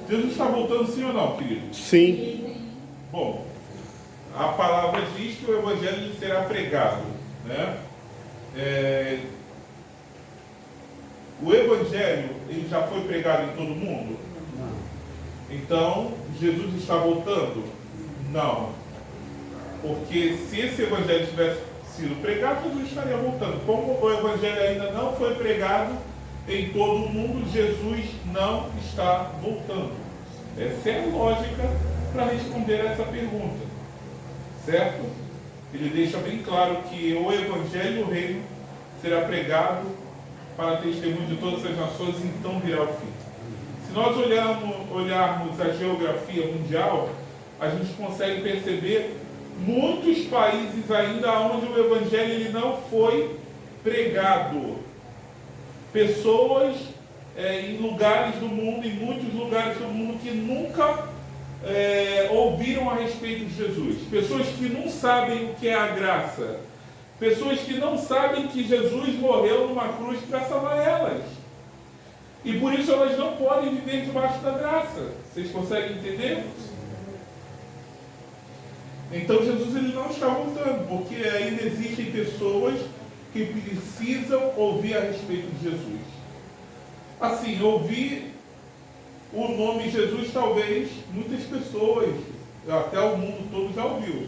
Jesus está voltando, sim ou não, querido? Sim. Bom, a palavra diz que o evangelho será pregado, né? O evangelho, ele já foi pregado em todo mundo? Não. Então, Jesus está voltando? Não. Porque se esse evangelho tivesse sido pregado, Jesus estaria voltando. Como o evangelho ainda não foi pregado em todo o mundo, Jesus não está voltando. Essa é a lógica para responder a essa pergunta. Certo? Ele deixa bem claro que o evangelho e o reino será pregado para testemunho de todas as nações e então virá o fim. Se nós olharmos a geografia mundial, a gente consegue perceber muitos países ainda onde o evangelho ele não foi pregado. Pessoas em lugares do mundo, em muitos lugares do mundo, que nunca ouviram a respeito de Jesus. Pessoas que não sabem o que é a graça. Pessoas que não sabem que Jesus morreu numa cruz para salvar elas. E por isso elas não podem viver debaixo da graça. Vocês conseguem entender? Então Jesus ele não está voltando, porque ainda existem pessoas que precisam ouvir a respeito de Jesus. Assim, ouvir o nome Jesus, talvez muitas pessoas, até o mundo todo já ouviu.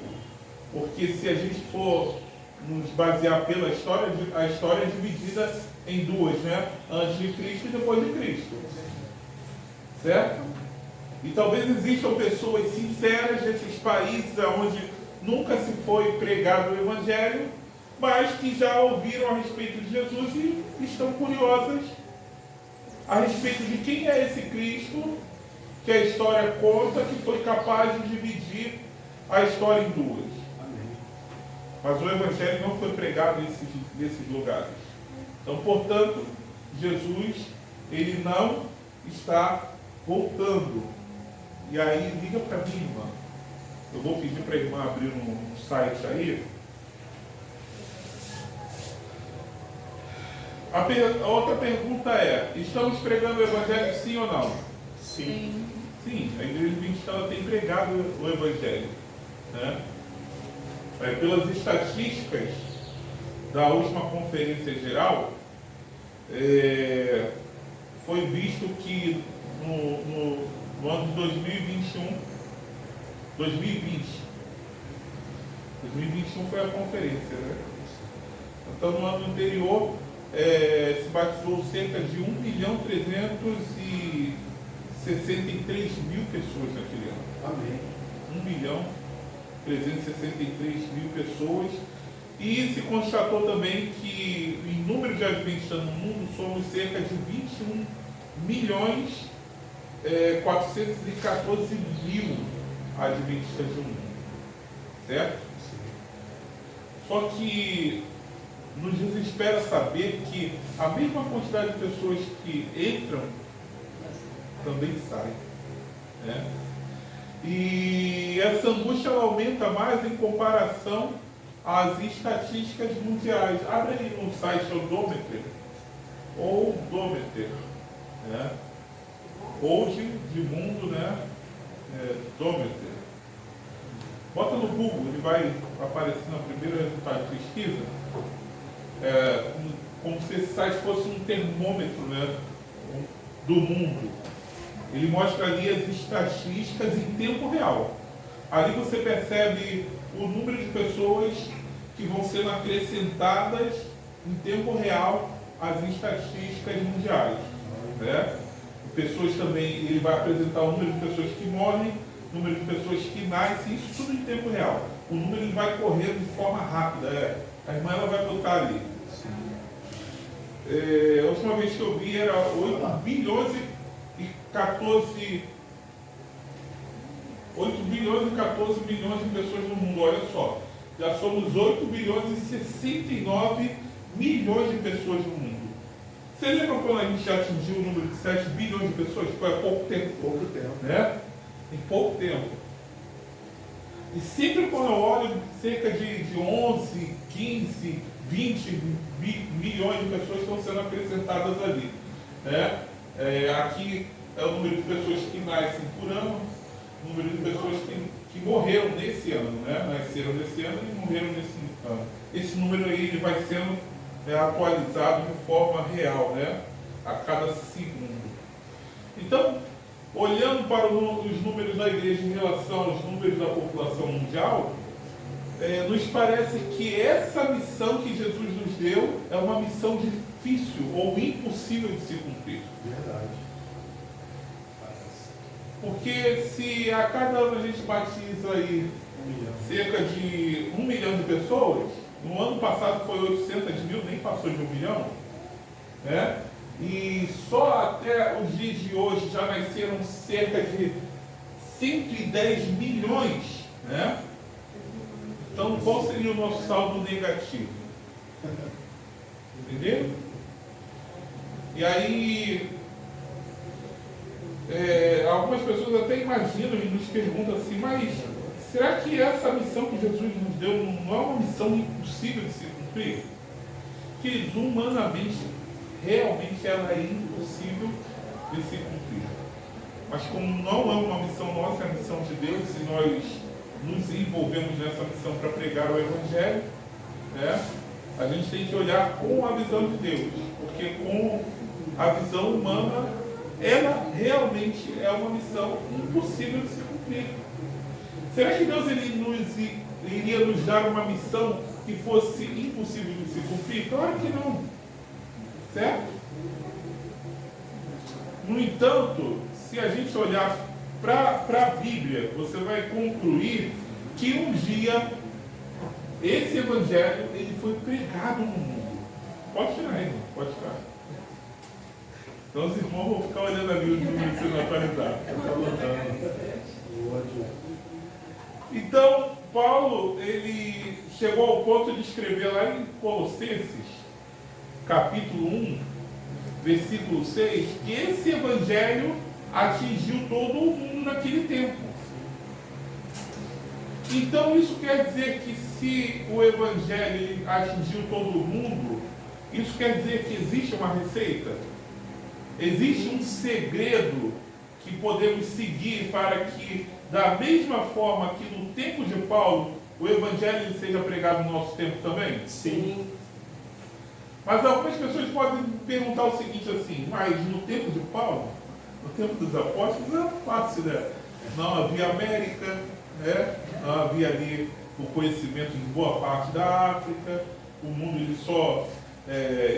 Porque se a gente for nos basear pela história, a história é dividida em duas, né? Antes de Cristo e depois de Cristo. Certo? E talvez existam pessoas sinceras nesses países onde nunca se foi pregado o Evangelho, mas que já ouviram a respeito de Jesus e estão curiosas a respeito de quem é esse Cristo que a história conta, que foi capaz de dividir a história em duas. Amém. Mas o Evangelho não foi pregado nesses lugares. Então, portanto, Jesus, ele não está voltando. E aí, liga para mim, irmã. Eu vou pedir para a irmã abrir um site aí. A outra pergunta é: estamos pregando o Evangelho sim ou não? Sim. Sim, a Igreja Adventista ela tem pregado o Evangelho, né? Pelas estatísticas da última conferência geral, foi visto que no ano de 2021 foi a conferência, né? Então no ano anterior se batizou cerca de 1.363.000 pessoas naquele ano. Amém. 1.363.000 pessoas. E se constatou também que em número de adventistas no mundo somos cerca de 21.414.000 adventistas no mundo. Certo? Só que nos desespera saber que a mesma quantidade de pessoas que entram também saem, né? E essa angústia ela aumenta mais em comparação às estatísticas mundiais. Abre aí no site Odometer, né? Hoje de mundo, né? Dometer. Bota no Google, ele vai aparecer no primeiro resultado de pesquisa. Como se esse site fosse um termômetro, né, do mundo. Ele mostra ali as estatísticas em tempo real. Ali você percebe o número de pessoas que vão sendo acrescentadas em tempo real às estatísticas mundiais, né? Pessoas também, ele vai apresentar o número de pessoas que morrem, o número de pessoas que nascem, isso tudo em tempo real. O número ele vai correndo de forma rápida. A irmã ela vai botar ali. A última vez que eu vi era 8 bilhões e 14 milhões de pessoas no mundo. Olha só, já somos 8 bilhões e 69 milhões de pessoas no mundo. Você lembra quando a gente já atingiu o número de 7 bilhões de pessoas? Foi há pouco tempo. Pouco tempo. Né? Em pouco tempo. E sempre quando eu olho cerca de 11, 15, 20 milhões de pessoas estão sendo acrescentadas ali. Né? Aqui é o número de pessoas que nascem por ano, o número de pessoas que morreram nesse ano, né? Nasceram nesse ano e morreram nesse ano. Esse número aí ele vai sendo atualizado de forma real, né? A cada segundo. Então, olhando para os números da igreja em relação aos números da população mundial, nos parece que essa missão que Jesus nos deu é uma missão difícil ou impossível de se cumprir. Verdade. Porque se a cada ano a gente batiza aí cerca de 1 milhão de pessoas, no ano passado foi 800 mil, nem passou de 1 milhão, né? E só até os dias de hoje já nasceram cerca de 110 milhões, né? Então, qual seria o nosso saldo negativo? Entendeu? E aí, algumas pessoas até imaginam e nos perguntam assim, mas será que essa missão que Jesus nos deu não é uma missão impossível de se cumprir? Que humanamente, realmente ela é impossível de se cumprir. Mas como não é uma missão nossa, é a missão de Deus, e nós nos envolvemos nessa missão para pregar o Evangelho, né? A gente tem que olhar com a visão de Deus, porque com a visão humana, ela realmente é uma missão impossível de se cumprir. Será que Deus iria nos dar uma missão que fosse impossível de se cumprir? Claro que não. Certo? No entanto, se a gente olhar para a Bíblia, você vai concluir que um dia esse Evangelho ele foi pregado no mundo. Pode tirar, irmão, pode tirar. Então os irmãos vão ficar olhando ali o número sendo atualizado. Então, Paulo, ele chegou ao ponto de escrever lá em Colossenses, capítulo 1, versículo 6, que esse Evangelho atingiu todo o mundo naquele tempo. Então, isso quer dizer que se o Evangelho atingiu todo o mundo, isso quer dizer que existe uma receita? Existe um segredo que podemos seguir para que, da mesma forma que no tempo de Paulo, o Evangelho seja pregado no nosso tempo também? Sim. Mas algumas pessoas podem perguntar o seguinte assim, mas no tempo de Paulo, no tempo dos apóstolos, não era fácil, né? Não havia América, né? Não havia ali o conhecimento de boa parte da África, o mundo ele só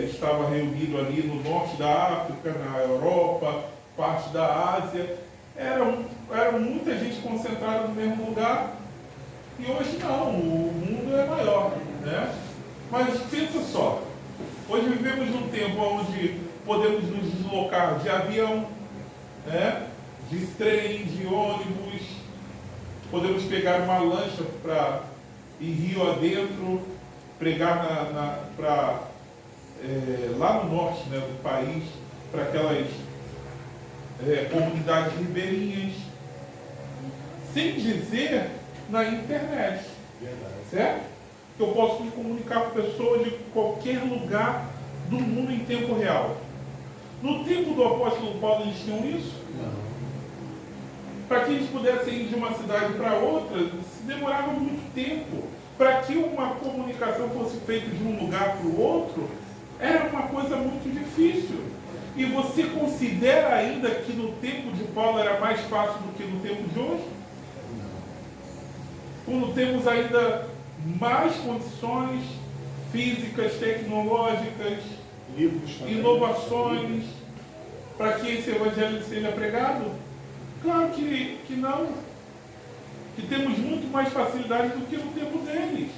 estava reunido ali no norte da África, na Europa, parte da Ásia. Era muita gente concentrada no mesmo lugar, e hoje não, o mundo é maior, né? Mas pensa só, hoje vivemos num tempo onde podemos nos deslocar de avião, né? De trem, de ônibus, podemos pegar uma lancha para ir rio adentro, pregar lá no norte, né, do país, para aquelas comunidades ribeirinhas, sem dizer na internet. Verdade. Certo? Que eu posso me comunicar com pessoas de qualquer lugar do mundo em tempo real. No tempo do apóstolo Paulo eles tinham isso? Não. Para que eles pudessem ir de uma cidade para outra, se demorava muito tempo. Para que uma comunicação fosse feita de um lugar para o outro, era uma coisa muito difícil. E você considera ainda que no tempo de Paulo era mais fácil do que no tempo de hoje? Quando temos ainda mais condições físicas, tecnológicas, inovações, para que esse evangelho seja pregado? Claro que não. Que temos muito mais facilidade do que no tempo deles.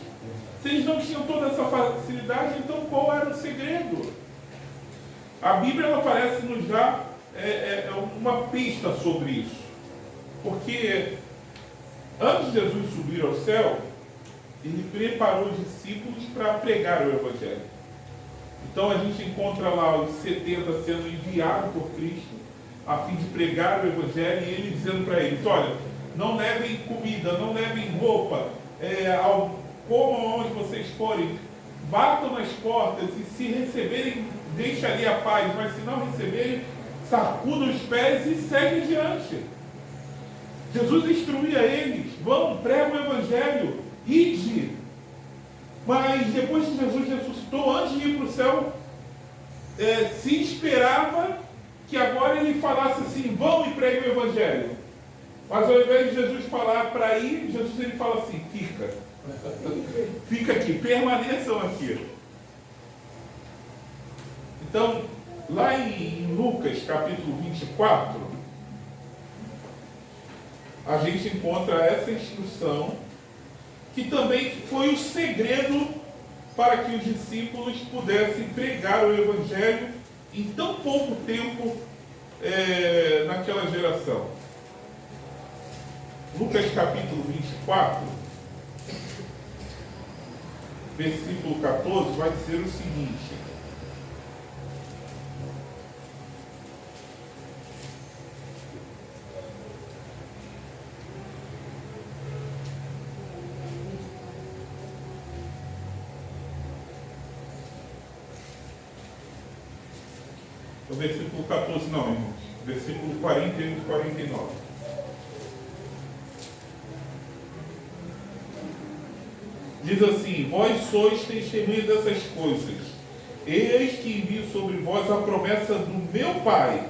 Se eles não tinham toda essa facilidade, então qual era o segredo? A Bíblia ela parece nos dar uma pista sobre isso. Porque antes de Jesus subir ao céu, ele preparou os discípulos para pregar o Evangelho. Então a gente encontra lá os 70 sendo enviados por Cristo a fim de pregar o Evangelho, e ele dizendo para eles, olha, não levem comida, não levem roupa, comam onde vocês forem, batam nas portas, e se receberem, deixem ali a paz, mas se não receberem, sacuda os pés e segue adiante. Jesus instruía eles: vão, pregam o Evangelho, ide. Mas depois que Jesus ressuscitou, antes de ir para o céu, se esperava que agora ele falasse assim: vão e preguem o Evangelho. Mas ao invés de Jesus falar para ir, Jesus ele fala assim: fica. Fica aqui, permaneçam aqui. Então, lá em Lucas capítulo 24, a gente encontra essa instrução, que também foi o segredo para que os discípulos pudessem pregar o Evangelho em tão pouco tempo naquela geração. Lucas capítulo 24, versículo 14, vai dizer o seguinte: o versículo 14 não, irmãos, versículo 40 e 49. Diz assim: vós sois testemunhas dessas coisas. Eis que envio sobre vós a promessa do meu Pai.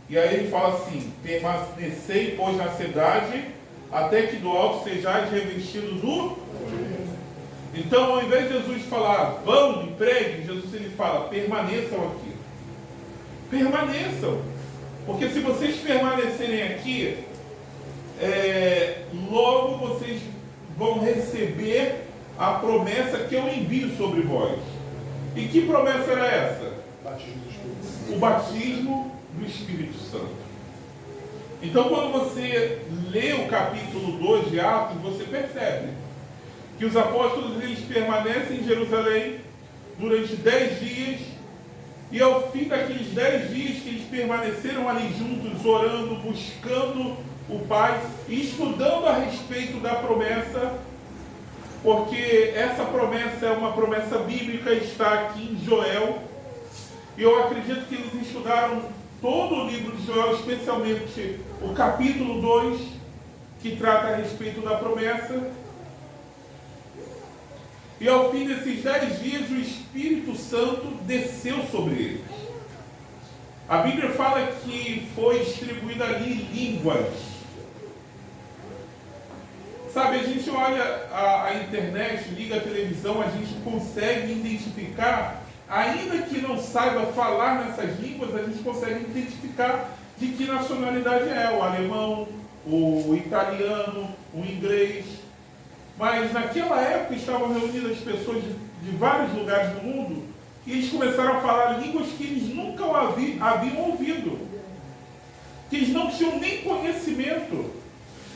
E aí ele fala assim: permanecei, pois, na cidade, até que do alto sejais revestidos do... Então, ao invés de Jesus falar, vão e preguem, Jesus ele fala, permaneçam aqui. Permaneçam. Porque se vocês permanecerem aqui, logo vocês vão receber a promessa que eu envio sobre vós. E que promessa era essa? O batismo do Espírito Santo. Então, quando você lê o capítulo 2 de Atos, você percebe que os apóstolos eles permanecem em Jerusalém durante 10 dias, e ao fim daqueles 10 dias que eles permaneceram ali juntos, orando, buscando o Pai, e estudando a respeito da promessa, porque essa promessa é uma promessa bíblica, está aqui em Joel, e eu acredito que eles estudaram todo o livro de Joel, especialmente o capítulo 2, que trata a respeito da promessa. E ao fim desses 10 dias, o Espírito Santo desceu sobre eles. A Bíblia fala que foi distribuída ali línguas. Sabe, a gente olha a internet, liga a televisão, a gente consegue identificar, ainda que não saiba falar nessas línguas, a gente consegue identificar de que nacionalidade é: o alemão, o italiano, o inglês. Mas naquela época estavam reunidas pessoas de vários lugares do mundo, e eles começaram a falar línguas que eles nunca haviam ouvido, que eles não tinham nem conhecimento.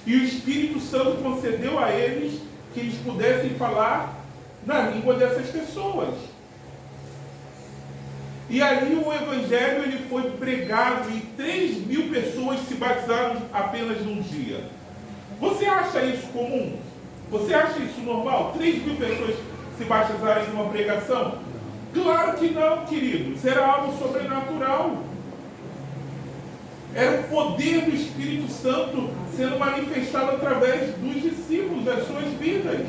E o Espírito Santo concedeu a eles que eles pudessem falar na língua dessas pessoas. E ali o Evangelho ele foi pregado e 3.000 pessoas se batizaram apenas num dia. Você acha isso comum? Você acha isso normal? 3.000 pessoas se batizarem numa pregação? Claro que não, queridos. Era algo sobrenatural. Era o poder do Espírito Santo sendo manifestado através dos discípulos, das suas vidas.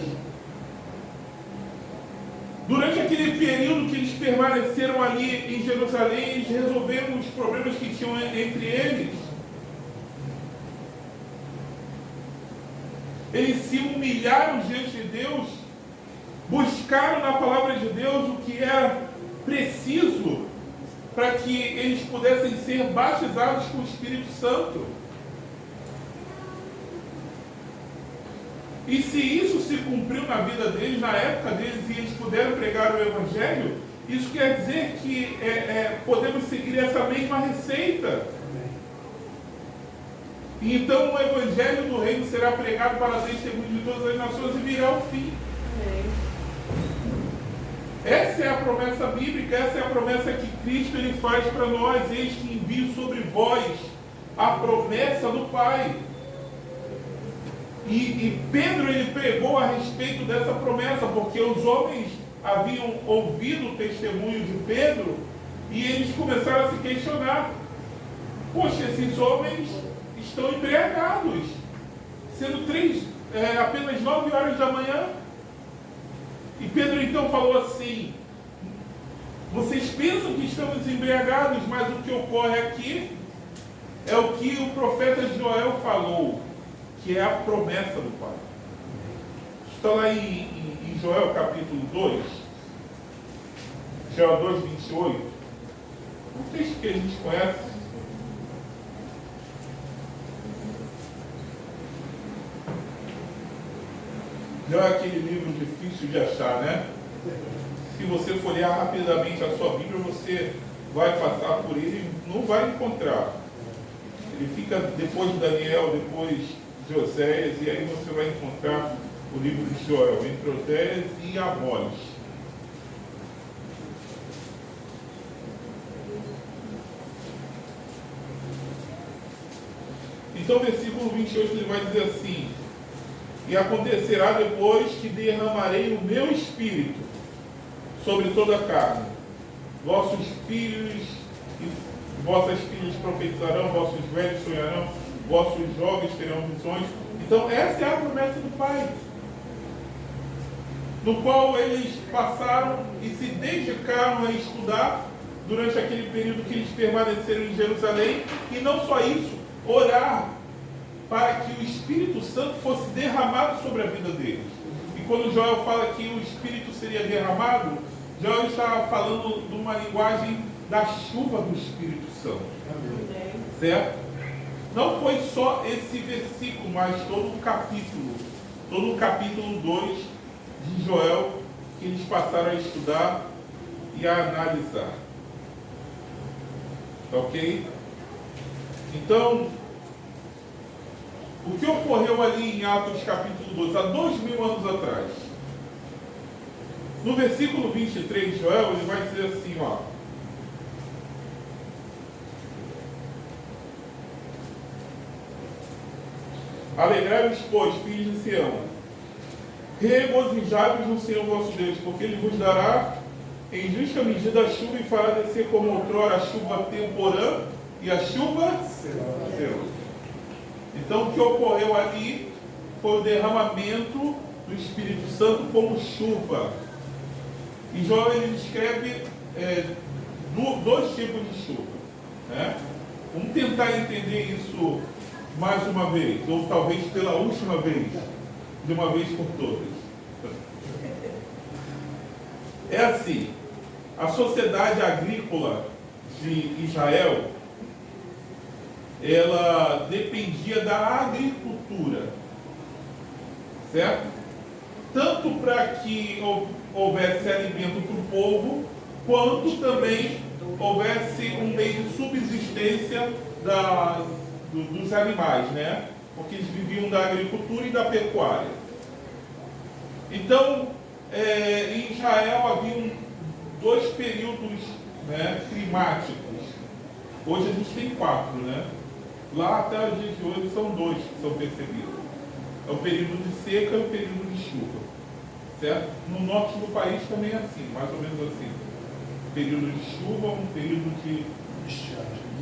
Durante aquele período que eles permaneceram ali em Jerusalém, eles resolveram os problemas que tinham entre eles. Eles se humilharam diante de Deus, buscaram na palavra de Deus o que era preciso para que eles pudessem ser batizados com o Espírito Santo. E se isso se cumpriu na vida deles, na época deles, e eles puderam pregar o Evangelho, isso quer dizer que podemos seguir essa mesma receita. E então o Evangelho do Reino será pregado para testemunho de todas as nações e virá ao fim. Essa é a promessa bíblica, essa é a promessa que Cristo ele faz para nós. Eis que envio sobre vós a promessa do Pai. E Pedro ele pregou a respeito dessa promessa, porque os homens haviam ouvido o testemunho de Pedro e eles começaram a se questionar. Poxa, esses homens estão embriagados, sendo apenas 9 horas da manhã. E Pedro então falou assim: vocês pensam que estamos embriagados, mas o que ocorre aqui é o que o profeta Joel falou, que é a promessa do Pai. Está lá em Joel capítulo 2, Joel 2, 28, um texto que a gente conhece. Não é aquele livro difícil de achar, né? Se você folhear rapidamente a sua Bíblia, você vai passar por ele e não vai encontrar. Ele fica depois de Daniel, depois de Oséias, e aí você vai encontrar o livro de Joel, entre Oséias e Amós. Então, versículo 28, ele vai dizer assim: e acontecerá depois que derramarei o meu espírito sobre toda a carne. Vossos filhos e vossas filhas profetizarão, vossos velhos sonharão, vossos jovens terão visões. Então, essa é a promessa do Pai, no qual eles passaram e se dedicaram a estudar durante aquele período que eles permaneceram em Jerusalém, e não só isso, orar para que o Espírito Santo fosse derramado sobre a vida deles. E quando Joel fala que o Espírito seria derramado, Joel estava falando de uma linguagem da chuva do Espírito Santo. Certo? Não foi só esse versículo, mas todo o capítulo 2 de Joel, que eles passaram a estudar e a analisar. Ok? Então, o que ocorreu ali em Atos capítulo 12, há 2000 anos atrás? No versículo 23 de Joel, ele vai dizer assim, ó: alegrai-vos, pois, filhos de Sião, regozijai-vos no Senhor vosso Deus, porque Ele vos dará em justa medida a chuva, e fará descer como outrora a chuva temporã e a chuva serôdia. Então, o que ocorreu ali foi o derramamento do Espírito Santo como chuva. E Joel, ele descreve dois tipos de chuva, né? Vamos tentar entender isso mais uma vez, ou talvez pela última vez, de uma vez por todas. É assim: a sociedade agrícola de Israel, ela dependia da agricultura, certo? Tanto para que houvesse alimento para o povo, quanto também houvesse um meio de subsistência dos animais, né? Porque eles viviam da agricultura e da pecuária. Então, em Israel haviam dois períodos, né, climáticos. Hoje a gente tem 4, né? Lá até os dias de hoje são 2 que são percebidos. É o período de seca e o período de chuva. Certo? No norte do país também é assim, mais ou menos assim. Período de chuva, um período de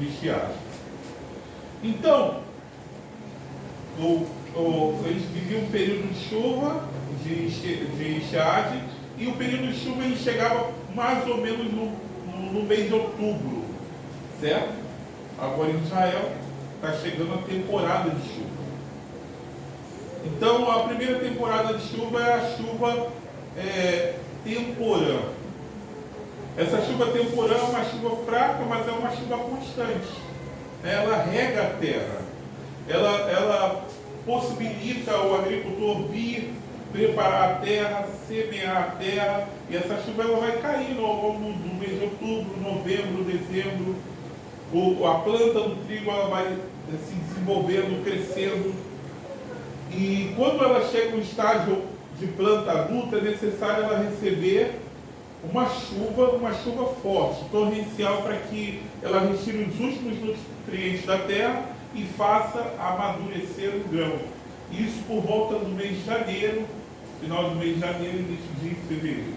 estiagem. Então, eles viviam um período de chuva, de estiagem, e o período de chuva ele chegava mais ou menos no mês de outubro. Certo? Agora em Israel está chegando a temporada de chuva. Então, a primeira temporada de chuva é a chuva temporã. Essa chuva temporã é uma chuva fraca, mas é uma chuva constante. Ela rega a terra. Ela possibilita o agricultor vir, preparar a terra, semear a terra, e essa chuva ela vai caindo ao longo do mês de outubro, novembro, dezembro. A planta do trigo ela vai se desenvolvendo, crescendo. E quando ela chega no estágio de planta adulta, é necessário ela receber uma chuva forte, torrencial, para que ela retire os últimos nutrientes da terra e faça amadurecer o grão. Isso por volta do mês de janeiro, final do mês de janeiro e início de fevereiro.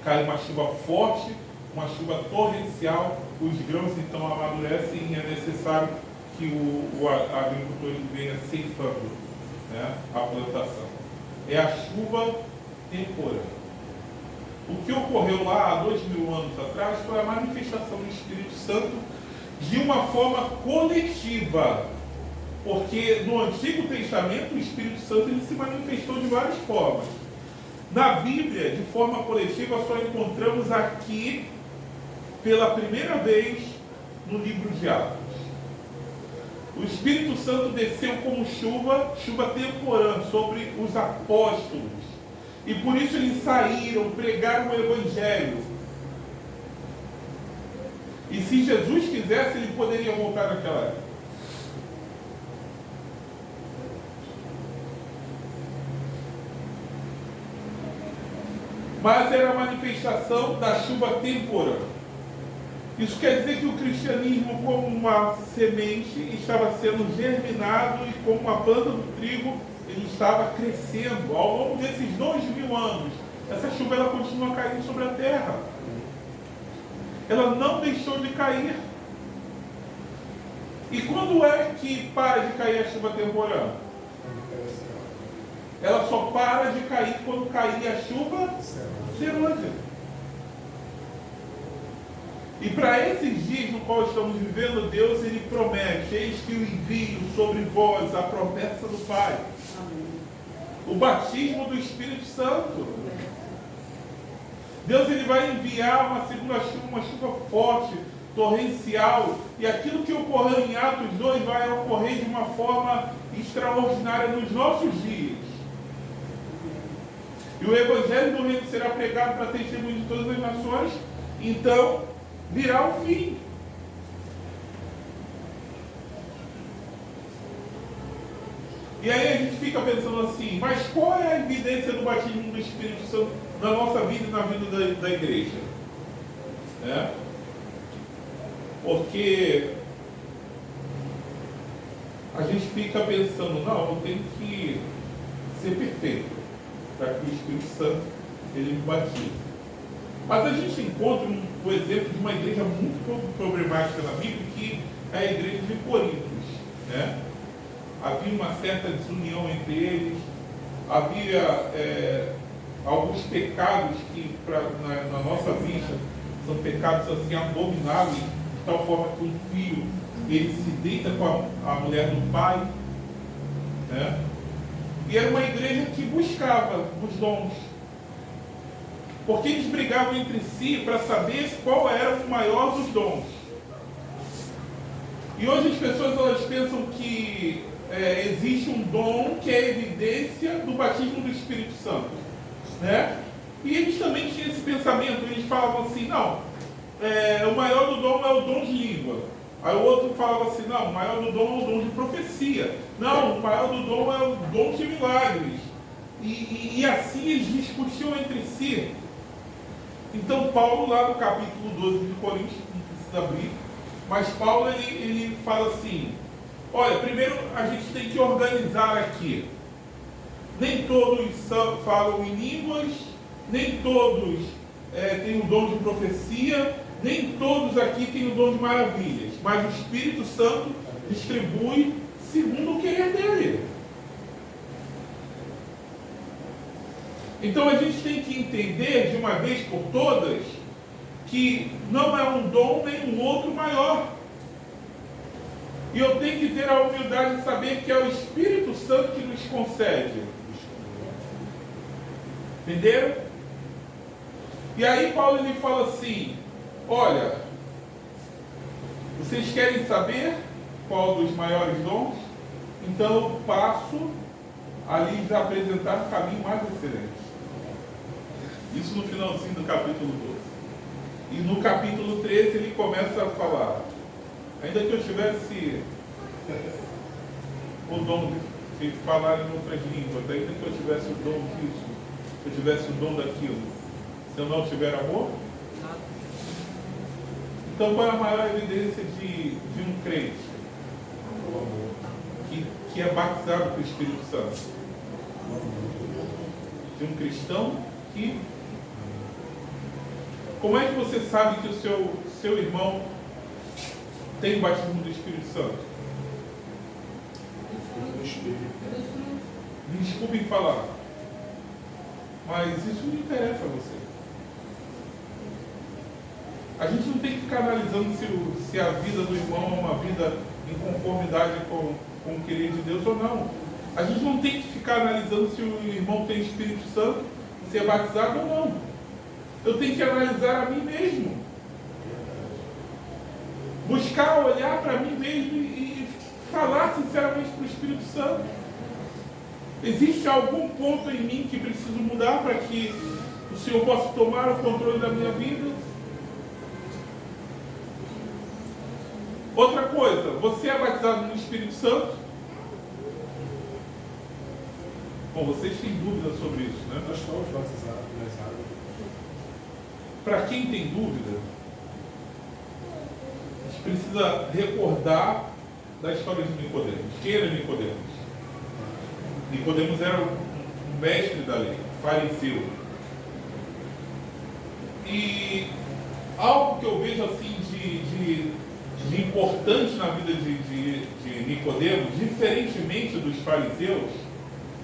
Cai uma chuva forte, uma chuva torrencial, os grãos então amadurecem e é necessário que o agricultor venha ceifando, né, a plantação. É a chuva temporânea. O que ocorreu lá há 2000 anos atrás foi a manifestação do Espírito Santo de uma forma coletiva. Porque no Antigo Testamento o Espírito Santo ele se manifestou de várias formas. Na Bíblia, de forma coletiva, só encontramos aqui pela primeira vez no livro de Atos. O Espírito Santo desceu como chuva temporânea sobre os apóstolos. E por isso eles saíram, pregaram o Evangelho. E se Jesus quisesse, ele poderia voltar naquela época. Mas era a manifestação da chuva temporânea. Isso quer dizer que o cristianismo, como uma semente, estava sendo germinado e como uma planta do trigo, ele estava crescendo ao longo desses 2000 anos. Essa chuva ela continua caindo sobre a terra. Ela não deixou de cair. E quando é que para de cair a chuva temporânea? Ela só para de cair quando cair a chuva serôdia. E para esses dias no qual estamos vivendo, Deus ele promete: eis que eu envio sobre vós a promessa do Pai. O batismo do Espírito Santo. Deus ele vai enviar uma segunda chuva, uma chuva forte, torrencial, e aquilo que ocorreu em Atos 2 vai ocorrer de uma forma extraordinária nos nossos dias. E o Evangelho do Reino será pregado para testemunho de todas as nações, então virá o fim. E aí a gente fica pensando assim, mas qual é a evidência do batismo do Espírito Santo na nossa vida e na vida da igreja? Porque a gente fica pensando, não, eu tenho que ser perfeito para que o Espírito Santo ele me batize. Mas a gente encontra o exemplo de uma igreja muito problemática na Bíblia, que é a igreja de Corintos, né? Havia uma certa desunião entre eles, havia alguns pecados que na nossa vista são pecados assim abomináveis, de tal forma que um filho ele se deita com a mulher do pai, né? E era uma igreja que buscava os dons, porque eles brigavam entre si para saber qual era o maior dos dons. E hoje as pessoas elas pensam que existe um dom que é evidência do batismo do Espírito Santo, né? E eles também tinham esse pensamento, eles falavam assim, não, o maior do dom é o dom de língua. Aí o outro falava assim, não, o maior do dom é o dom de profecia. Não, o maior do dom é o dom de milagres. E assim eles discutiam entre si. Então Paulo, lá no capítulo 12 de Coríntios, não precisa abrir, mas Paulo ele fala assim, olha, primeiro a gente tem que organizar aqui. Nem todos falam em línguas, nem todos têm o dom de profecia, nem todos aqui têm o dom de maravilhas, mas o Espírito Santo distribui segundo o querer dele. Então a gente tem que entender de uma vez por todas que não é um dom nem um outro maior. E eu tenho que ter a humildade de saber que é o Espírito Santo que nos concede. Entenderam? E aí Paulo ele fala assim, olha, vocês querem saber qual dos maiores dons? Então eu passo a lhes apresentar o caminho mais excelente. Isso no finalzinho do capítulo 12. E no capítulo 13 ele começa a falar, ainda que eu tivesse o dom de falar em outras línguas, ainda que eu tivesse o dom disso, se eu tivesse o dom daquilo, se eu não tiver amor? Então qual é a maior evidência de um crente? Que é batizado com o Espírito Santo? De um cristão que... Como é que você sabe que o seu irmão tem batismo do Espírito Santo? Me desculpem falar, mas isso não interessa a você. A gente não tem que ficar analisando se a vida do irmão é uma vida em conformidade com o querer de Deus ou não. A gente não tem que ficar analisando se o irmão tem Espírito Santo, se é batizado ou não. Eu tenho que analisar a mim mesmo. Buscar olhar para mim mesmo e falar sinceramente para o Espírito Santo. Existe algum ponto em mim que preciso mudar para que o Senhor possa tomar o controle da minha vida? Outra coisa, você é batizado no Espírito Santo? Bom, vocês têm dúvidas sobre isso, né? Nós estamos batizados nas águas. Para quem tem dúvida, a gente precisa recordar da história de Nicodemos. Quem era Nicodemos? Nicodemos era um mestre da lei, fariseu. E algo que eu vejo assim de importante na vida de Nicodemos, diferentemente dos fariseus,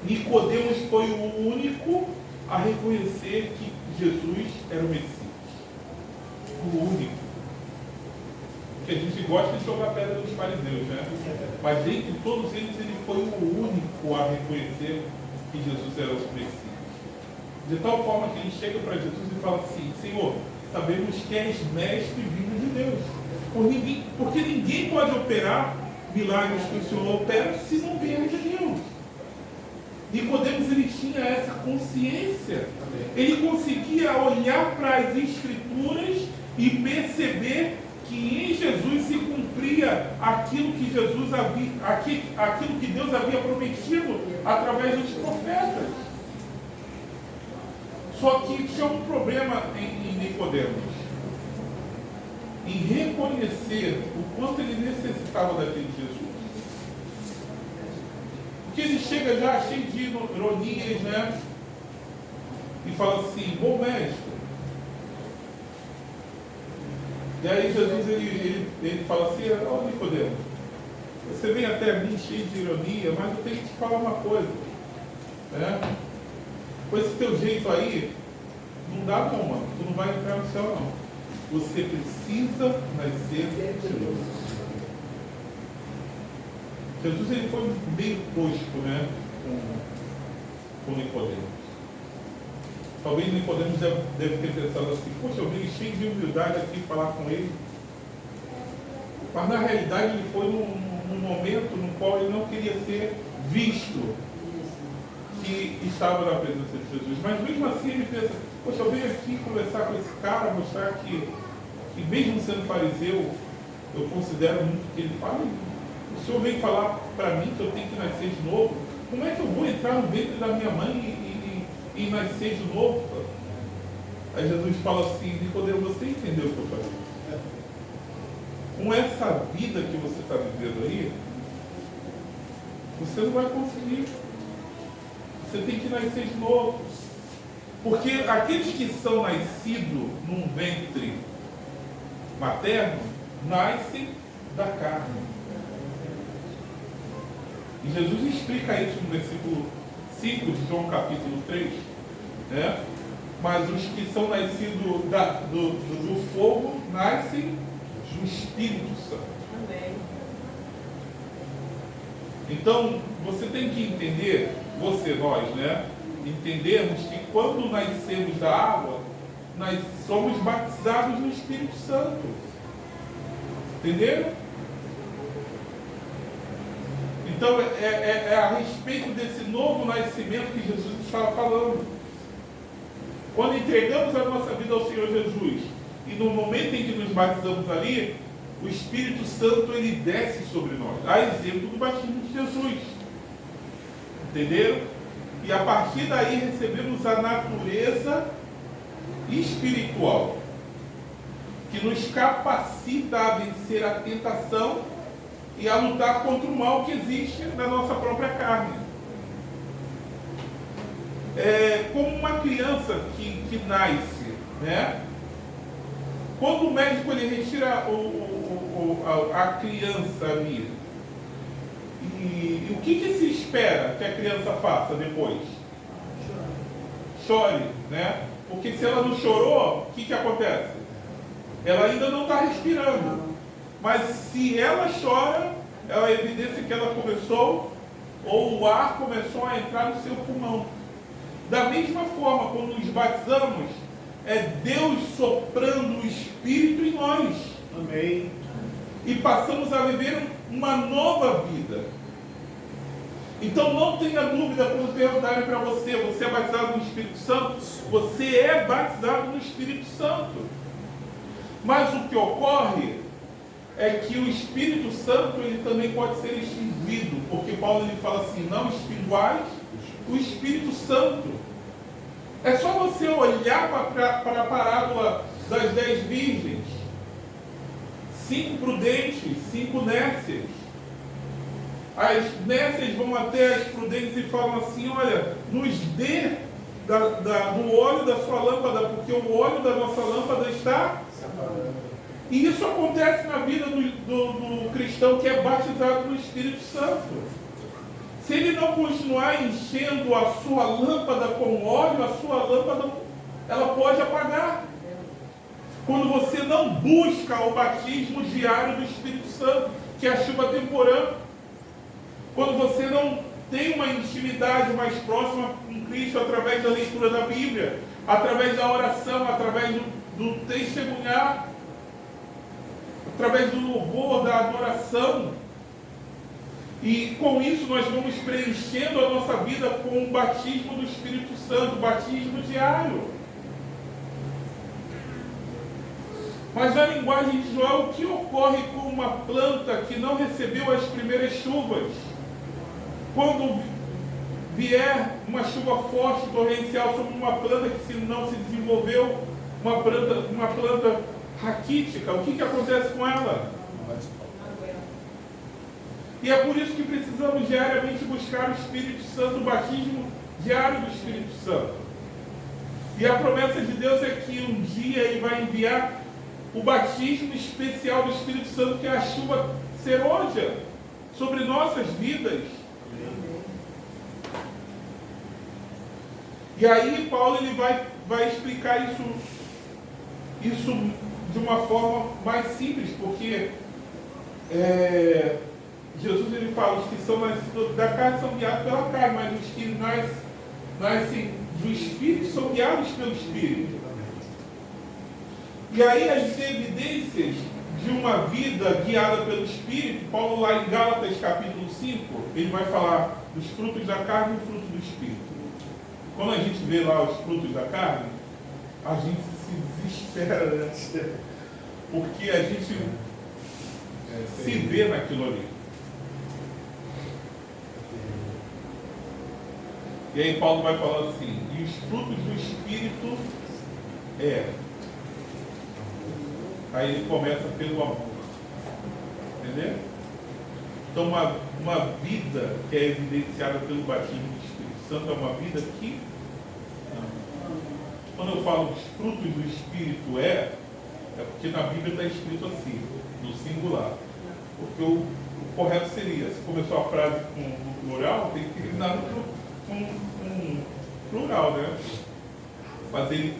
Nicodemos foi o único a reconhecer que Jesus era o Messias. O único. Porque a gente gosta de jogar pedra dos fariseus, né? Mas dentre todos eles, ele foi o único a reconhecer que Jesus era o Messias. De tal forma que ele chega para Jesus e fala assim: Senhor, sabemos que és mestre vivo de Deus. Porque ninguém pode operar milagres que o Senhor opera se não vier de Deus. Nicodemos, ele tinha essa consciência. Ele conseguia olhar para as Escrituras e perceber que em Jesus se cumpria aquilo que aquilo que Deus havia prometido através dos profetas. Só que tinha um problema em Nicodemos, em reconhecer o quanto ele necessitava daquele Jesus. Porque ele chega já cheio de ironias, né? E fala assim: bom mestre. E aí Jesus ele fala assim: ó Nicodemos, você vem até mim cheio de ironia, mas eu tenho que te falar uma coisa, né? Com esse teu jeito aí, não dá não, mano. Tu não vai entrar no céu não. Você precisa nascer de novo. Jesus ele foi meio tosco, né, com Nicodemos. Talvez Nicodemos deve ter pensado assim: poxa, eu vim cheio de humildade aqui falar com ele. Mas na realidade ele foi num momento no qual ele não queria ser visto que estava na presença de Jesus. Mas mesmo assim ele pensa: poxa, eu venho aqui conversar com esse cara, mostrar que mesmo sendo fariseu, eu considero muito o que ele fala. O Senhor vem falar para mim que eu tenho que nascer de novo. Como é que eu vou entrar no ventre da minha mãe e nascer de novo? Aí Jesus fala assim: Nicodemo, você entendeu o que eu falei? Com essa vida que você está vivendo aí, você não vai conseguir. Você tem que nascer de novo. Porque aqueles que são nascidos num ventre materno, nascem da carne. E Jesus explica isso no versículo 5 de João capítulo 3, né? Mas os que são nascidos do fogo nascem do Espírito Santo. Amém. Então, você tem que entender, nós, né? Entendemos que quando nascemos da água, nós somos batizados no Espírito Santo. Entenderam? Então, é a respeito desse novo nascimento que Jesus estava falando. Quando entregamos a nossa vida ao Senhor Jesus, e no momento em que nos batizamos ali, o Espírito Santo ele desce sobre nós, a exemplo do batismo de Jesus. Entenderam? E a partir daí recebemos a natureza espiritual, que nos capacita a vencer a tentação e a lutar contra o mal que existe na nossa própria carne. É como uma criança que nasce, né? Quando o médico ele retira a criança ali. E o que se espera que a criança faça depois? Chore, né? Porque se ela não chorou, o que acontece? Ela ainda não está respirando. Mas se ela chora, ela é evidência que ela começou, ou o ar começou a entrar no seu pulmão. Da mesma forma, quando nos batizamos, é Deus soprando o Espírito em nós. Amém. E passamos a viver uma nova vida. Então não tenha dúvida quando perguntarem para você, você é batizado no Espírito Santo? Você é batizado no Espírito Santo. Mas o que ocorre é que o Espírito Santo ele também pode ser extinguido, porque Paulo ele fala assim, não extinguais o Espírito Santo. É só você olhar para a parábola das 10 virgens. 5 prudentes, 5 nécias. As nécias vão até as prudentes e falam assim, olha, nos dê do óleo da sua lâmpada, porque o óleo da nossa lâmpada está... E isso acontece na vida do cristão que é batizado no Espírito Santo. Se ele não continuar enchendo a sua lâmpada com óleo, a sua lâmpada ela pode apagar. Quando você não busca o batismo diário do Espírito Santo, que é a chuva temporã. Quando você não tem uma intimidade mais próxima com Cristo através da leitura da Bíblia, através da oração, através do testemunhar, através do louvor, da adoração. E com isso nós vamos preenchendo a nossa vida com o batismo do Espírito Santo, batismo diário. Mas na linguagem de Joel, o que ocorre com uma planta que não recebeu as primeiras chuvas? Quando vier uma chuva forte, torrencial, sobre uma planta que não se desenvolveu, uma planta raquítica, o que acontece com ela? E é por isso que precisamos diariamente buscar o Espírito Santo, o batismo diário do Espírito Santo. E a promessa de Deus é que um dia Ele vai enviar o batismo especial do Espírito Santo, que é a chuva serôdia sobre nossas vidas. E aí Paulo ele vai explicar isso de uma forma mais simples, porque Jesus ele fala, os que são nascidos da carne são guiados pela carne, mas os que nascem do Espírito são guiados pelo Espírito. E aí as evidências de uma vida guiada pelo Espírito, Paulo lá em Gálatas capítulo 5, ele vai falar dos frutos da carne e do fruto do Espírito. Quando a gente vê lá os frutos da carne, a gente se desespera, né? Porque a gente se vê naquilo ali. E aí Paulo vai falar assim, e os frutos do Espírito Aí ele começa pelo amor. Entendeu? Então uma vida que é evidenciada pelo batismo do Espírito Santo é uma vida que... Quando eu falo dos frutos do Espírito é porque na Bíblia está escrito assim, no singular. Porque o correto seria, se começou a frase com plural, tem que terminar com plural, né? Mas ele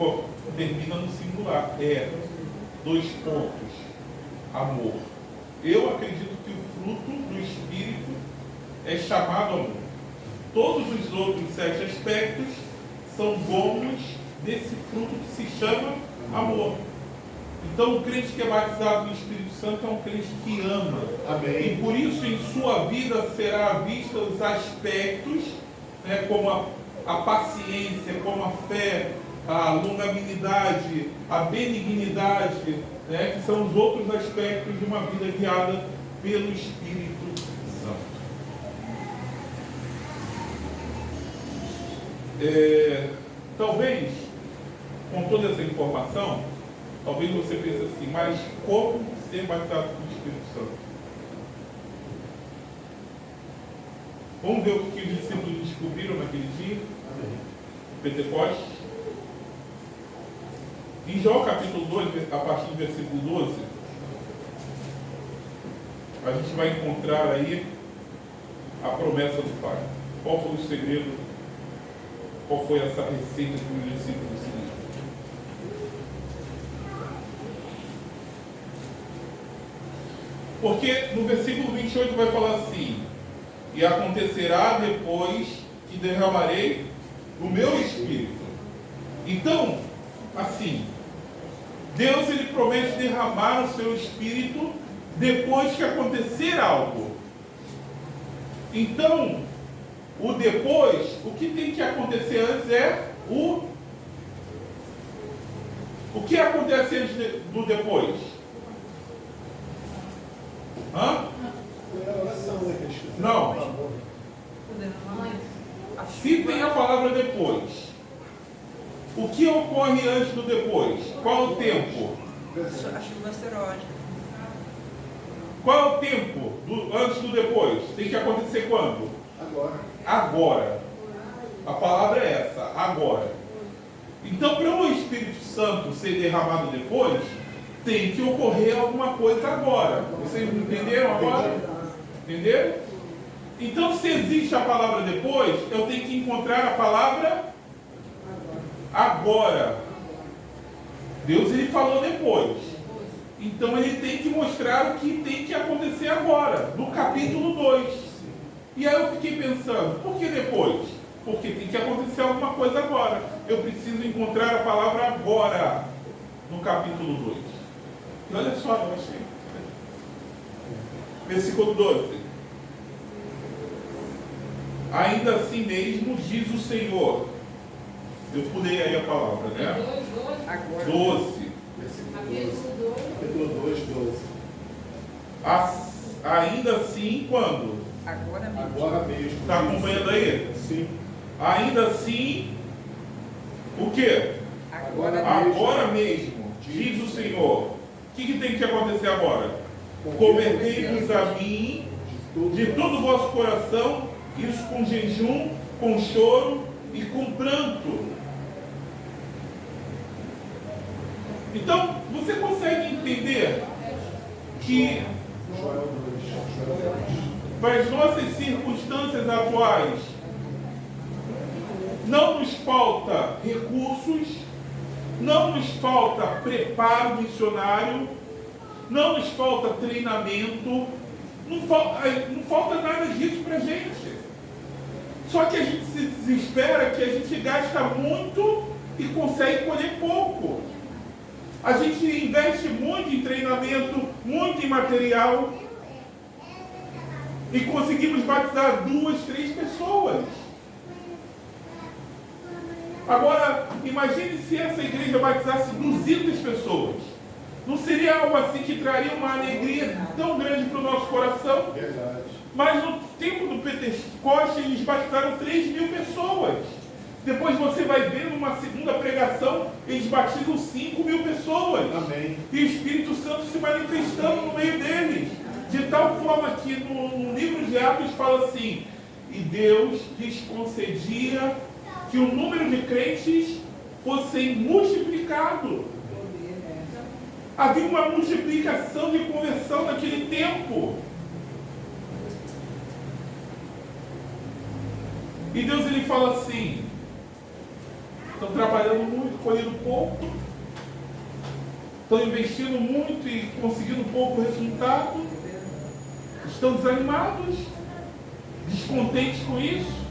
termina no singular. 2 pontos. Amor. Eu acredito que o fruto do Espírito é chamado amor. Todos os outros 7 aspectos são gomos desse fruto que se chama amor. Então o crente que é batizado no Espírito Santo é um crente que ama. Amém. E por isso em sua vida será vista os aspectos, né, como a paciência, como a fé, a longanimidade, a benignidade, né, que são os outros aspectos de uma vida guiada pelo Espírito Santo. Talvez, com toda essa informação, talvez você pense assim, mas como ser batizado pelo Espírito Santo? Vamos ver o que os discípulos descobriram naquele dia, Pentecostes. Em João capítulo 2, a partir do versículo 12, a gente vai encontrar aí a promessa do Pai. Qual foi o segredo? Qual foi essa receita que os discípulos seguiram? Porque no versículo 28 vai falar assim: e acontecerá depois que derramarei o meu Espírito. Então, assim, Deus ele promete derramar o seu Espírito depois que acontecer algo. Então, o depois, o que tem que acontecer antes é o que acontece antes do depois? Hã? Não. Se tem a palavra depois, o que ocorre antes do depois? Qual o tempo? A chuva asteróide. Qual é o tempo antes do depois? Tem que acontecer quando? Agora. A palavra é essa, agora. Então, para o Espírito Santo ser derramado depois, tem que ocorrer alguma coisa agora. Vocês entenderam agora? Entenderam? Então, se existe a palavra depois, eu tenho que encontrar a palavra agora. Deus ele falou depois. Então ele tem que mostrar o que tem que acontecer agora, no capítulo 2. E aí eu fiquei pensando, por que depois? Porque tem que acontecer alguma coisa agora. Eu preciso encontrar a palavra agora, no capítulo 2. E olha só, eu achei. Versículo 12. Ainda assim mesmo diz o Senhor. Eu pulei aí a palavra, né? Agora. 12. Capítulo 2, 12. Ainda assim, quando? Agora mesmo. Agora mesmo. Está acompanhando aí? Sim. Ainda assim, o quê? Agora mesmo, diz o Senhor. O que tem que acontecer agora? Convertei-vos a mim de todo o vosso coração, isso com jejum, com choro e com pranto. Então, você consegue entender que para as nossas circunstâncias atuais não nos falta recursos, não nos falta preparo missionário, não nos falta treinamento, não falta nada disso para a gente. Só que a gente se desespera que a gente gasta muito e consegue colher pouco. A gente investe muito em treinamento, muito em material e conseguimos batizar 2, 3 pessoas. Agora, imagine se essa igreja batizasse 200 pessoas. Não seria algo assim que traria uma alegria tão grande para o nosso coração? Verdade. Mas no tempo do Pentecoste, eles batizaram 3.000 pessoas. Depois você vai ver numa segunda pregação, eles batizam 5.000 pessoas. Amém. E o Espírito Santo se manifestando no meio deles. De tal forma que no livro de Atos fala assim: e Deus lhes concedia que o número de crentes fosse multiplicado. Havia uma multiplicação de conversão naquele tempo. E Deus ele fala assim: estão trabalhando muito, colhendo pouco, estão investindo muito e conseguindo pouco resultado, estão desanimados, descontentes com isso.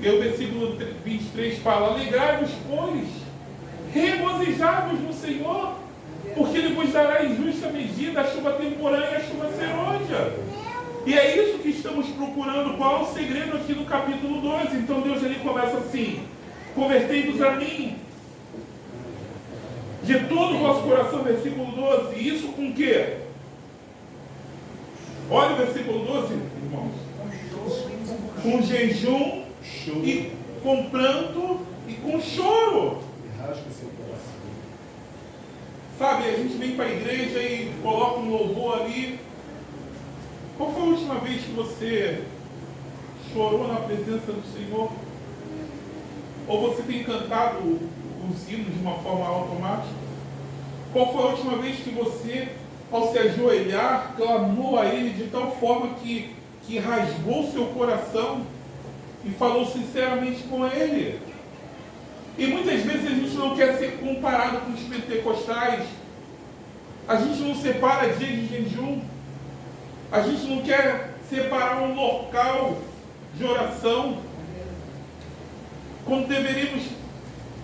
E aí o versículo 23 fala: alegrai-vos, pois, regozijai-vos no Senhor, porque Ele vos dará em justa medida a chuva temporânea e a chuva serôdia. E é isso que estamos procurando. Qual é o segredo aqui no capítulo 12? Então Deus ele começa assim: convertei-vos a mim de todo o vosso coração, versículo 12. E isso com o quê? Olha o versículo 12, irmãos. Com jejum e com pranto e com choro. E rasga seu coração. Sabe, a gente vem para a igreja e coloca um louvor ali. Qual foi a última vez que você chorou na presença do Senhor? Ou você tem cantado os hinos de uma forma automática? Qual foi a última vez que você ao se ajoelhar, clamou a ele de tal forma que rasgou seu coração e falou sinceramente com ele. E muitas vezes a gente não quer ser comparado com os pentecostais. A gente não separa dia de jejum. A gente não quer separar um local de oração, quando deveríamos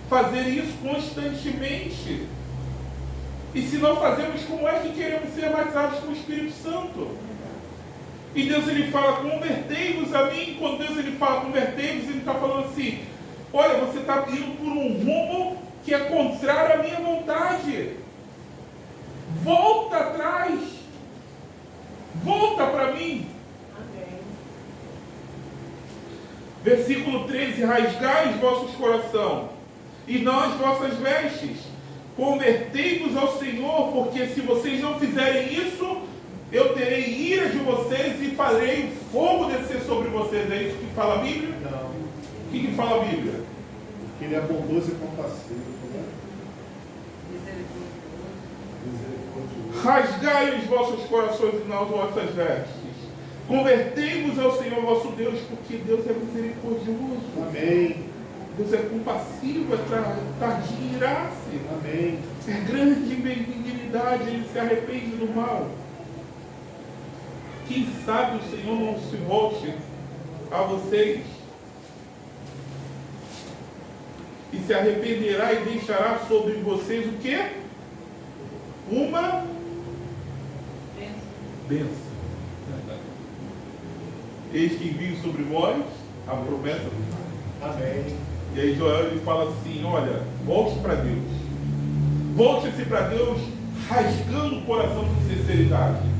fazer isso constantemente. E se não fazemos, como é que queremos ser batizados com o Espírito Santo? E Deus ele fala, convertei-vos a mim. Quando Deus ele fala, convertei-vos, ele está falando assim, olha, você está indo por um rumo que é contrário à minha vontade. Volta atrás. Volta para mim. Amém. Versículo 13, rasgai os vossos corações e não as vossas vestes. Convertei-vos ao Senhor, porque se vocês não fizerem isso, eu terei ira de vocês e farei fogo descer sobre vocês. É isso que fala a Bíblia? Não. O que fala a Bíblia? Porque ele é bondoso e compassivo, né? Misericordioso. Rasgai os vossos corações e não as vossas vestes. Convertei-vos ao Senhor vosso Deus, porque Deus é misericordioso. Amém. Deus é compassivo, é tardio em irar-se. Amém. É grande em benignidade, ele se arrepende do mal. Quem sabe o Senhor não se volte a vocês e se arrependerá e deixará sobre vocês o quê? Uma bênção. Eis que envio sobre vós a promessa do Pai. Amém. E aí Joel ele fala assim, olha, volte para Deus. Volte-se para Deus rasgando o coração com sinceridade.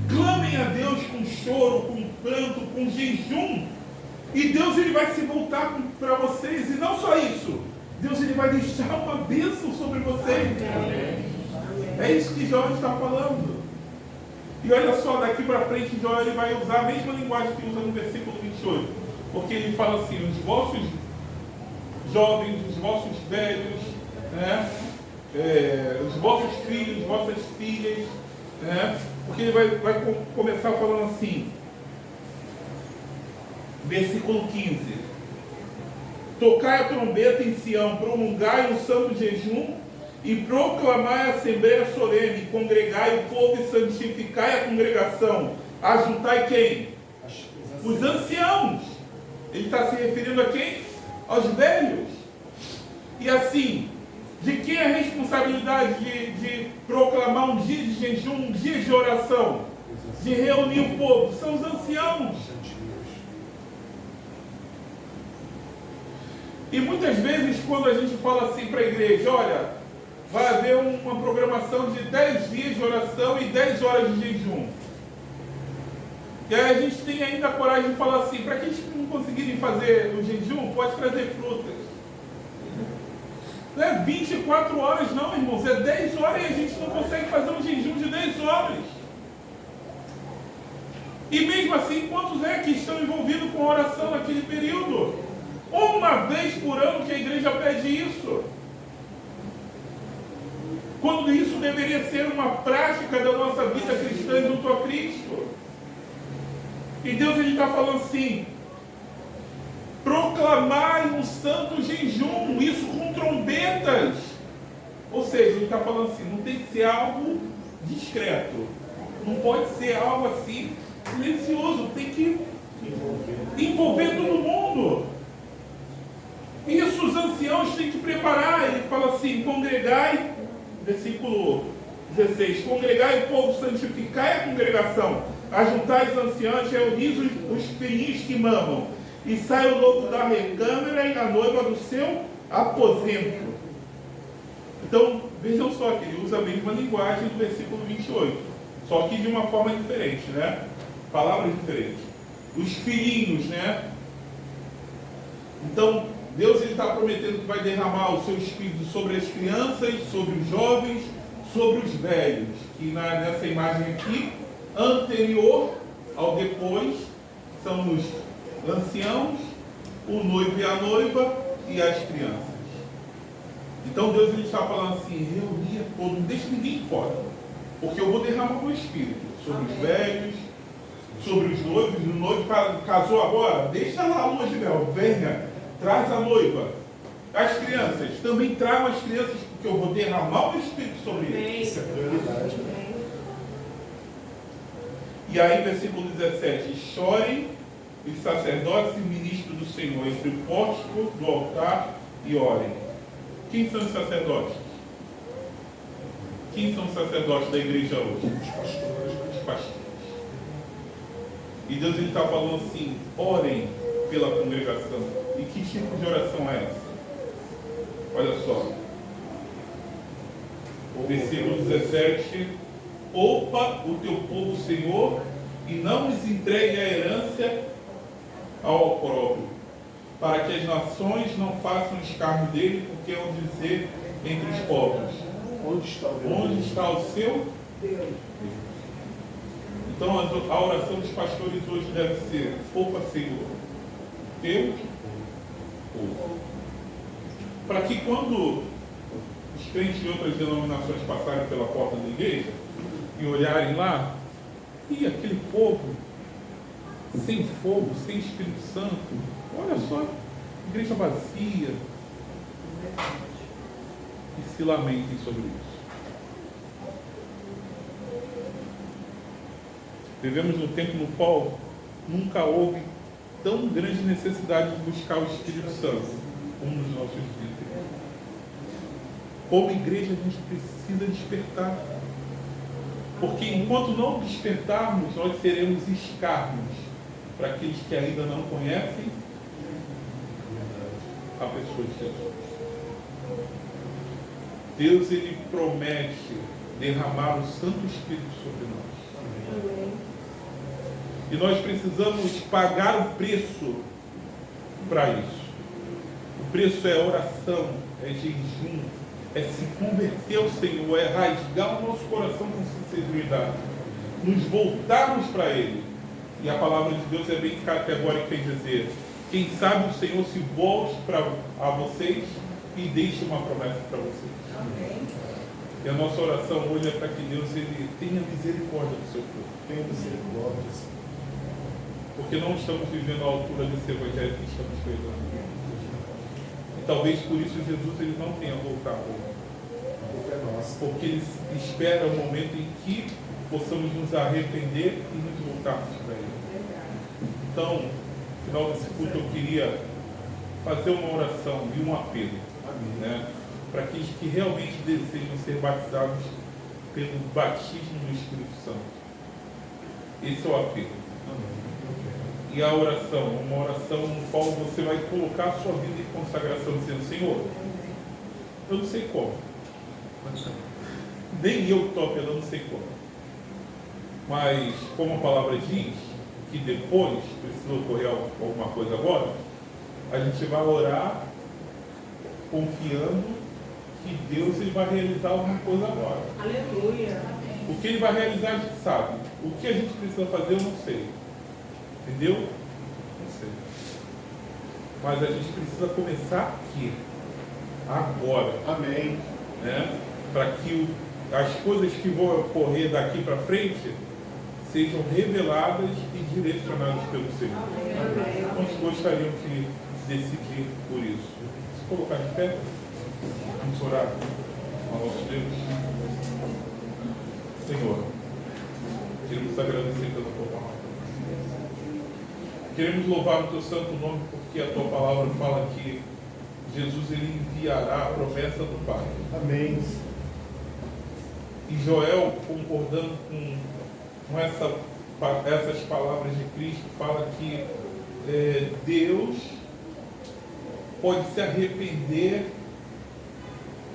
Clamem a Deus com choro, com pranto, com jejum. E Deus ele vai se voltar para vocês. E não só isso. Deus ele vai deixar uma bênção sobre vocês. Amém. É isso que Joel está falando. E olha só, daqui para frente Joel ele vai usar a mesma linguagem que usa no versículo 28. Porque ele fala assim, os vossos jovens, os vossos velhos, né? Os vossos filhos, vossas filhas, né? Porque ele vai começar falando assim, versículo 15: tocai a trombeta em Sião, prolongai um santo jejum e proclamai a assembleia solene, congregai o povo e santificai a congregação. Ajuntai quem? Os anciãos. Ele está se referindo a quem? Aos velhos. E assim, de quem é a responsabilidade de proclamar um dia de jejum, um dia de oração, de reunir o povo? São os anciãos. E muitas vezes quando a gente fala assim para a igreja, olha, vai haver uma programação de 10 dias de oração e 10 horas de jejum. E aí a gente tem ainda a coragem de falar assim, para aqueles que não conseguirem fazer o jejum, pode trazer frutas. Não é 24 horas não, irmãos, é 10 horas e a gente não consegue fazer um jejum de 10 horas. E mesmo assim, quantos é que estão envolvidos com a oração naquele período? Uma vez por ano que a igreja pede isso. Quando isso deveria ser uma prática da nossa vida cristã junto a Cristo. E Deus está falando assim, proclamai um santo jejum, isso com trombetas. Ou seja, ele está falando assim, não tem que ser algo discreto, não pode ser algo assim silencioso, tem que envolver todo mundo. Isso os anciãos têm que preparar. Ele fala assim, congregai, versículo 16, congregai o povo, santificai a congregação, ajuntai os anciãos, reunis os filhinhos que mamam, e sai o lobo da recâmara e a noiva do seu aposento. Então, vejam só que ele usa a mesma linguagem do versículo 28, só que de uma forma diferente, né? Palavras diferentes. Os filhinhos, né? Então, Deus está prometendo que vai derramar o seu Espírito sobre as crianças, sobre os jovens, sobre os velhos. E nessa imagem aqui, anterior ao depois, são os anciãos, o noivo e a noiva e as crianças. Então Deus ele está falando assim, reunia todo, não deixa ninguém fora. Porque eu vou derramar o meu espírito sobre os velhos, sobre os noivos. O noivo casou agora, deixa lá a lua de mel, venha, traz a noiva. As crianças, também tragam as crianças, porque eu vou derramar o meu espírito sobre eles. Isso é prioridade. E aí, versículo 17: chorem os sacerdotes e ministros do Senhor entre o pórtico do altar e orem. Quem são os sacerdotes? Quem são os sacerdotes da igreja hoje? Os pastores. E Deus está falando assim: orem pela congregação. E que tipo de oração é essa? Olha só. Versículo 17: poupa o teu povo, Senhor, e não nos entregue a herança ao opróbrio, para que as nações não façam escárnio dele, porque é um dizer entre os povos: Onde está o Deus? onde está o seu Deus. Então a oração dos pastores hoje deve ser: poupa, Senhor, teu povo. Para que quando os crentes de outras denominações passarem pela porta da igreja e olharem lá, e aquele povo sem fogo, sem Espírito Santo, olha só, igreja vazia, e se lamentem sobre isso. Vivemos num tempo no qual nunca houve tão grande necessidade de buscar o Espírito Santo como nos nossos dias. Como igreja, a gente precisa despertar. Porque enquanto não despertarmos, nós seremos escárnios para aqueles que ainda não conhecem a pessoa de Jesus. Deus, Ele promete derramar o Santo Espírito sobre nós. E nós precisamos pagar o preço para isso. O preço é oração, é jejum, é se converter ao Senhor, é rasgar o nosso coração com sinceridade, nos voltarmos para Ele. E a palavra de Deus é bem categórica em dizer: quem sabe o Senhor se volte a vocês e deixe uma promessa para vocês. Amém. E a nossa oração hoje é para que Deus Ele tenha misericórdia do seu povo. Tenha misericórdia. Porque não estamos vivendo à altura desse evangelho que estamos pregando. E talvez por isso Jesus Ele não tenha voltado. A culpa é nossa. Porque Ele espera o momento em que possamos nos arrepender e nos voltarmos para Ele. Então, no final desse culto, eu queria fazer uma oração e um apelo, né, para aqueles que realmente desejam ser batizados pelo batismo do Espírito Santo. Esse é o apelo. E a oração, uma oração no qual você vai colocar a sua vida em consagração, dizendo: Senhor, eu não sei como, nem eu estou apelando, não sei como, mas como a palavra diz que depois precisa ocorrer alguma coisa agora, a gente vai orar confiando que Deus Ele vai realizar alguma coisa agora. Aleluia. O que Ele vai realizar a gente sabe, o que a gente precisa fazer eu não sei. Entendeu? Não sei. Mas a gente precisa começar aqui, agora. Amém. Né? Para que as coisas que vão ocorrer daqui para frente sejam reveladas e direcionadas pelo Senhor. Quantos gostariam de decidir por isso? Se colocar de pé, vamos orar ao nosso Deus. Senhor, queremos agradecer pela tua palavra. Queremos louvar o teu santo nome, porque a tua palavra fala que Jesus Ele enviará a promessa do Pai. Amém. E Joel, concordando com essas palavras de Cristo, fala que Deus pode se arrepender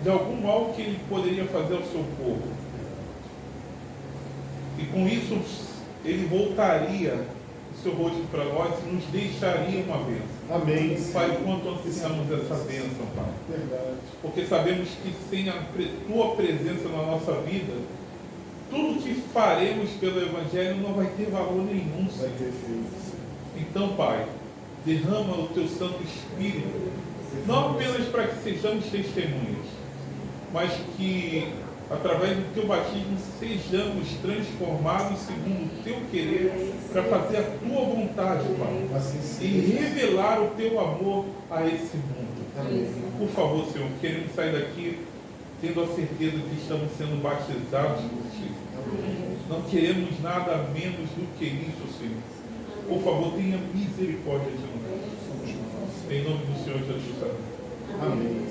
de algum mal que Ele poderia fazer ao seu povo. E com isso Ele voltaria o seu rosto para nós e nos deixaria uma bênção. Amém. Pai, quanto ansiamos essa bênção, Pai. Verdade. Porque sabemos que sem a tua presença na nossa vida, tudo que faremos pelo Evangelho não vai ter valor nenhum, Vai Senhor. ter feito. Então, Pai, derrama o teu Santo Espírito, não apenas para que sejamos testemunhas, mas que através do teu batismo, sejamos transformados segundo o teu querer, para fazer a tua vontade, Pai, Assim e seja. revelar o teu amor a esse mundo. Amém. Por favor, Senhor, queremos sair daqui tendo a certeza que estamos sendo batizados por Ti. Não queremos nada menos do que isso, Senhor. Por favor, tenha misericórdia de nós. Em nome do Senhor Jesus. Amém. Amém.